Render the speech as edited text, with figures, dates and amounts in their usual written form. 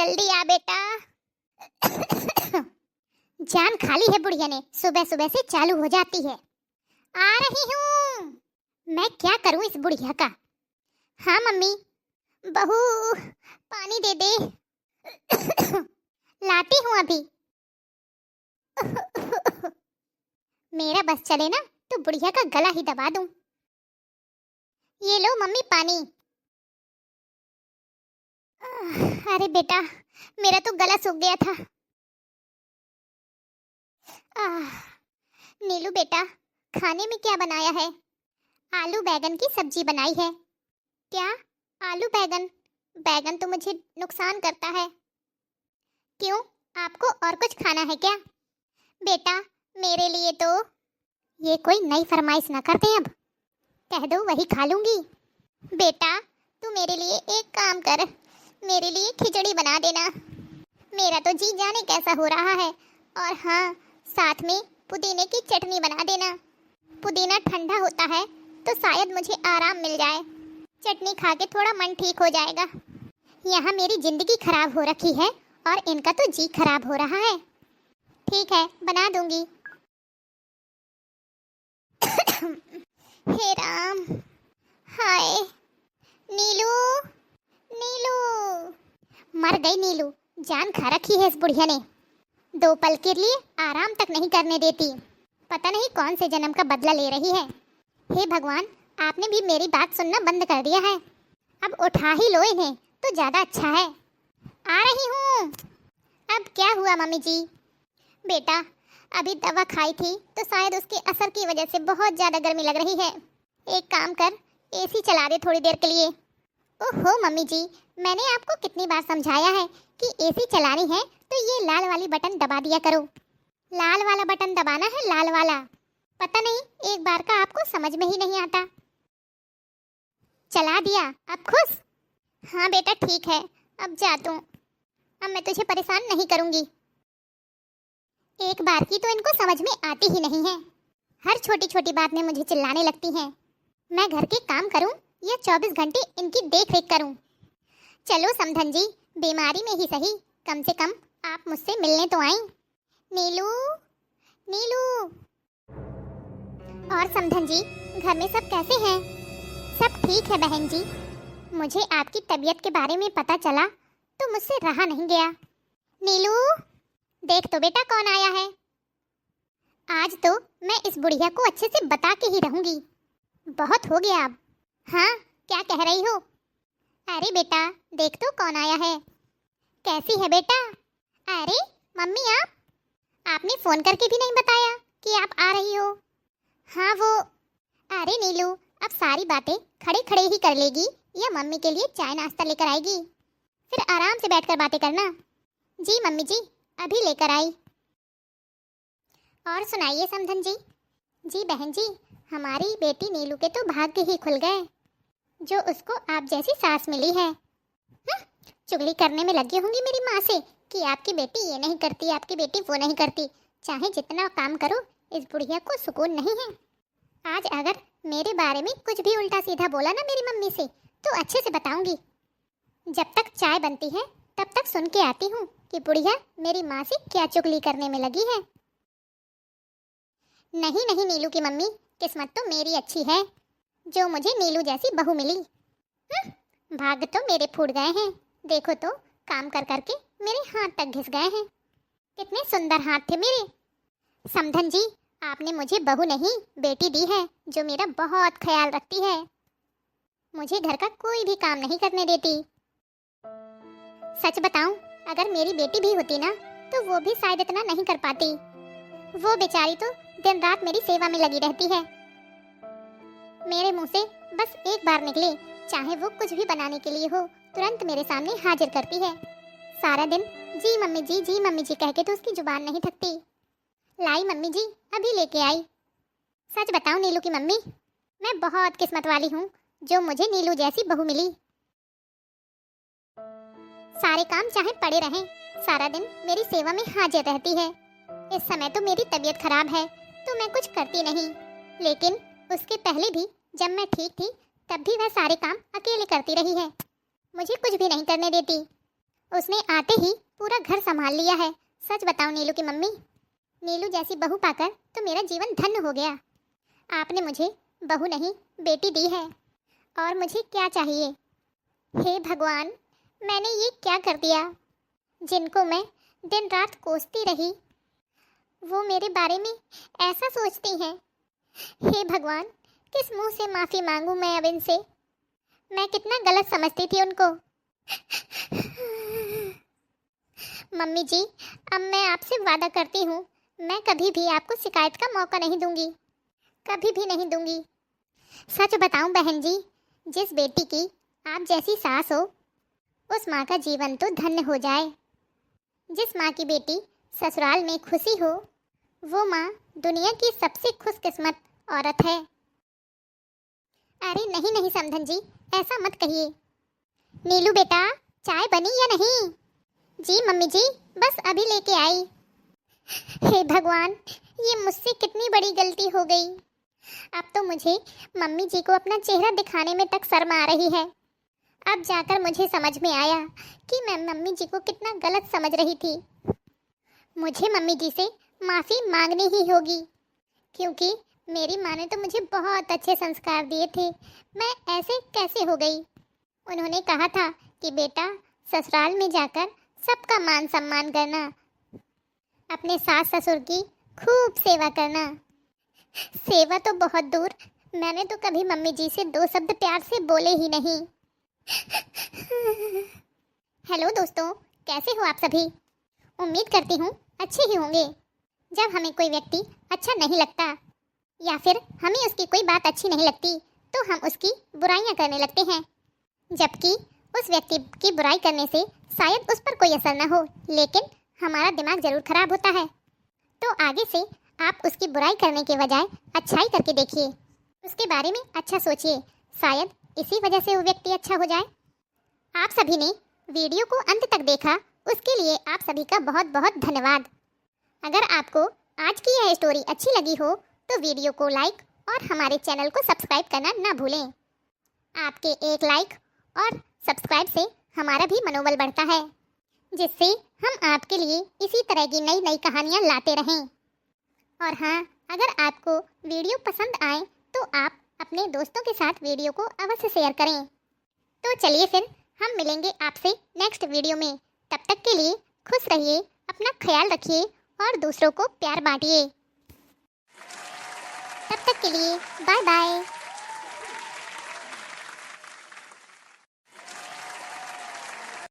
जल्दी आ बेटा। जान खाली है बुढ़िया ने, सुबह सुबह से चालू हो जाती है। आ रही हूँ। मैं क्या करूँ इस बुढ़िया का। हाँ मम्मी। बहू पानी दे दे। लाती हूँ अभी। मेरा बस चले ना तो बुढ़िया का गला ही दबा दूं। ये लो मम्मी पानी। अरे बेटा मेरा तो गला सूख गया था। नीलू बेटा खाने में क्या बनाया है? आलू बैगन की सब्जी बनाई है। क्या आलू बैगन? बैगन तो मुझे नुकसान करता है। क्यों, आपको और कुछ खाना है क्या? बेटा मेरे लिए तो ये कोई नई फरमाइश ना करते, अब कह दो वही खा लूंगी। बेटा तू मेरे लिए एक काम कर, मेरे लिए खिचड़ी बना देना। मेरा तो जी जाने कैसा हो रहा है। और हाँ, साथ में पुदीने की चटनी बना देना। पुदीना ठंडा होता है तो शायद मुझे आराम मिल जाए। चटनी खा के थोड़ा मन ठीक हो जाएगा। यहाँ मेरी जिंदगी खराब हो रखी है और इनका तो जी खराब हो रहा है। ठीक है बना दूंगी। हे राम। हाय नीलू, नीलू मर गई। नीलू जान खा रखी है इस बुढ़िया ने। 2 पल के लिए आराम तक नहीं करने देती। पता नहीं कौन से जन्म का बदला ले रही है। हे भगवान, आपने भी मेरी बात सुनना बंद कर दिया है। अब उठा ही लो इन्हें तो ज्यादा अच्छा है। आ रही हूँ। अब क्या हुआ मम्मी जी? बेटा अभी दवा खाई थी तो शायद उसके असर की वजह से बहुत ज्यादा गर्मी लग रही है। एक काम कर, एसी चला दे थोड़ी देर के लिए। ओहो मम्मी जी, मैंने आपको कितनी बार समझाया है कि एसी चलानी है तो ये लाल वाली बटन दबा दिया करो। लाल वाला बटन दबाना है, लाल वाला। पता नहीं एक बार का आपको समझ में ही नहीं आता। चला दिया, अब खुश? हाँ बेटा ठीक है, अब जा तू। अब मैं तुझे परेशान नहीं करूंगी। एक बार की तो इनको समझ में आती ही नहीं है। हर छोटी छोटी बात में मुझे चिल्लाने लगती हैं। मैं घर के काम करूं या 24 घंटे इनकी देख रेख करूं? चलो समधन जी, बीमारी में ही सही, कम से कम आप मुझसे मिलने तो आईं। नीलू, नीलू। और समधन जी घर में सब कैसे हैं? सब ठीक है बहन जी। मुझे आपकी तबीयत के बारे में पता चला तो मुझसे रहा नहीं गया। नीलू देख तो बेटा कौन आया है। आज तो मैं इस बुढ़िया को अच्छे से बता के ही रहूंगी। बहुत हो गया अब। हाँ क्या कह रही हो? अरे बेटा देख तो कौन आया है। कैसी है बेटा? अरे मम्मी आपने फोन करके भी नहीं बताया कि आप आ रही हो। हाँ वो, अरे नीलू अब सारी बातें खड़े खड़े ही कर लेगी या मम्मी के लिए चाय नाश्ता लेकर आएगी? फिर आराम से बैठकर बातें करना। जी मम्मी जी अभी लेकर आई। और सुनाइए समधन जी। जी बहन जी, हमारी बेटी नीलू के तो भाग्य ही खुल गए जो उसको आप जैसी सास मिली है। चुगली करने में लगी होंगी मेरी माँ से कि आपकी बेटी ये नहीं करती, आपकी बेटी वो नहीं करती। चाहे जितना काम करो इस बुढ़िया को सुकून नहीं है। आज अगर मेरे बारे में कुछ भी उल्टा सीधा बोला ना मेरी मम्मी से तो अच्छे से बताऊंगी। जब तक चाय बनती है तब तक सुन के आती हूँ कि बुढ़िया मेरी माँ से क्या चुगली करने में लगी है। नहीं नहीं नीलू की मम्मी, किस्मत तो मेरी अच्छी है जो मुझे नीलू जैसी बहू मिली। भाग तो मेरे फूट गए हैं। देखो तो काम कर करके मेरे हाथ तक घिस गए हैं। कितने सुंदर हाथ थे मेरे। समधन जी आपने मुझे बहू नहीं बेटी दी है जो मेरा बहुत ख्याल रखती है। मुझे घर का कोई भी काम नहीं करने देती। सच बताऊं, अगर मेरी बेटी भी होती ना तो वो भी शायद इतना नहीं कर पाती। वो बेचारी तो दिन रात मेरी सेवा में लगी रहती है। मेरे मुंह से बस एक बार निकले, चाहे वो कुछ भी बनाने के लिए हो, तुरंत मेरे सामने हाजिर करती है। सारा दिन जी मम्मी जी कह के तो उसकी जुबान नहीं थकती। लाई मम्मी जी अभी लेके आई। सच बताऊं नीलू की मम्मी, मैं बहुत किस्मत वाली हूँ जो मुझे नीलू जैसी बहू मिली। सारे काम चाहे पड़े रहें, सारा दिन मेरी सेवा में हाजिर रहती है। इस समय तो मेरी तबीयत खराब है तो मैं कुछ करती नहीं, लेकिन उसके पहले भी जब मैं ठीक थी तब भी वह सारे काम अकेले करती रही है। मुझे कुछ भी नहीं करने देती। उसने आते ही पूरा घर संभाल लिया है। सच बताओ नीलू की मम्मी, नीलू जैसी बहू पाकर तो मेरा जीवन धन्य हो गया। आपने मुझे बहू नहीं बेटी दी है, और मुझे क्या चाहिए? हे भगवान, मैंने ये क्या कर दिया? जिनको मैं दिन रात कोसती रही, वो मेरे बारे में ऐसा सोचती हैं। हे भगवान, किस मुंह से माफ़ी मांगू मैं अब इनसे? मैं कितना गलत समझती थी उनको। मम्मी जी, अब मैं आपसे वादा करती हूँ, मैं कभी भी आपको शिकायत का मौका नहीं दूंगी, कभी भी नहीं दूंगी। सच बताऊं बहन जी, जिस बेटी की आप जैसी सास हो, उस माँ का जीवन तो धन्य हो जाए। जिस माँ की बेटी ससुराल में खुशी हो, वो माँ दुनिया की सबसे खुशकिस्मत औरत है। अरे नहीं नहीं समधन जी, ऐसा मत कहिए। नीलू बेटा, चाय बनी या नहीं? जी मम्मी जी, बस अभी लेके आई। हे भगवान, ये मुझसे कितनी बड़ी गलती हो गई। अब तो मुझे मम्मी जी को अपना चेहरा दिखाने में तक शर्म आ रही है। अब जाकर मुझे समझ में आया कि मैं मम्मी जी को कितना गलत समझ रही थी। मुझे मम्मी जी से माफ़ी मांगनी ही होगी, क्योंकि मेरी माँ ने तो मुझे बहुत अच्छे संस्कार दिए थे। मैं ऐसे कैसे हो गई? उन्होंने कहा था कि बेटा, ससुराल में जाकर सबका मान सम्मान करना, अपने सास ससुर की खूब सेवा करना। सेवा तो बहुत दूर, मैंने तो कभी मम्मी जी से 2 शब्द प्यार से बोले ही नहीं। हेलो दोस्तों, कैसे हो आप सभी? उम्मीद करती हूँ अच्छे ही होंगे। जब हमें कोई व्यक्ति अच्छा नहीं लगता, या फिर हमें उसकी कोई बात अच्छी नहीं लगती, तो हम उसकी बुराइयां करने लगते हैं, जबकि उस व्यक्ति की बुराई करने से शायद उस पर कोई असर न हो, लेकिन हमारा दिमाग जरूर खराब होता है। तो आगे से आप उसकी बुराई करने के बजाय अच्छाई करके देखिए, उसके बारे में अच्छा सोचिए, शायद इसी वजह से वो व्यक्ति अच्छा हो जाए। आप सभी ने वीडियो को अंत तक देखा, उसके लिए आप सभी का बहुत बहुत धन्यवाद। अगर आपको आज की यह स्टोरी अच्छी लगी हो तो वीडियो को लाइक और हमारे चैनल को सब्सक्राइब करना ना भूलें। आपके एक लाइक और सब्सक्राइब से हमारा भी मनोबल बढ़ता है, जिससे हम आपके लिए इसी तरह की नई नई कहानियाँ लाते रहें। और हाँ, अगर आपको वीडियो पसंद आए तो आप अपने दोस्तों के साथ वीडियो को अवश्य शेयर करें। तो चलिए फिर हम मिलेंगे आपसे नेक्स्ट वीडियो में। तब तक के लिए खुश रहिए, अपना ख्याल रखिए और दूसरों को प्यार बांटिए। तब तक के लिए बाय बाय।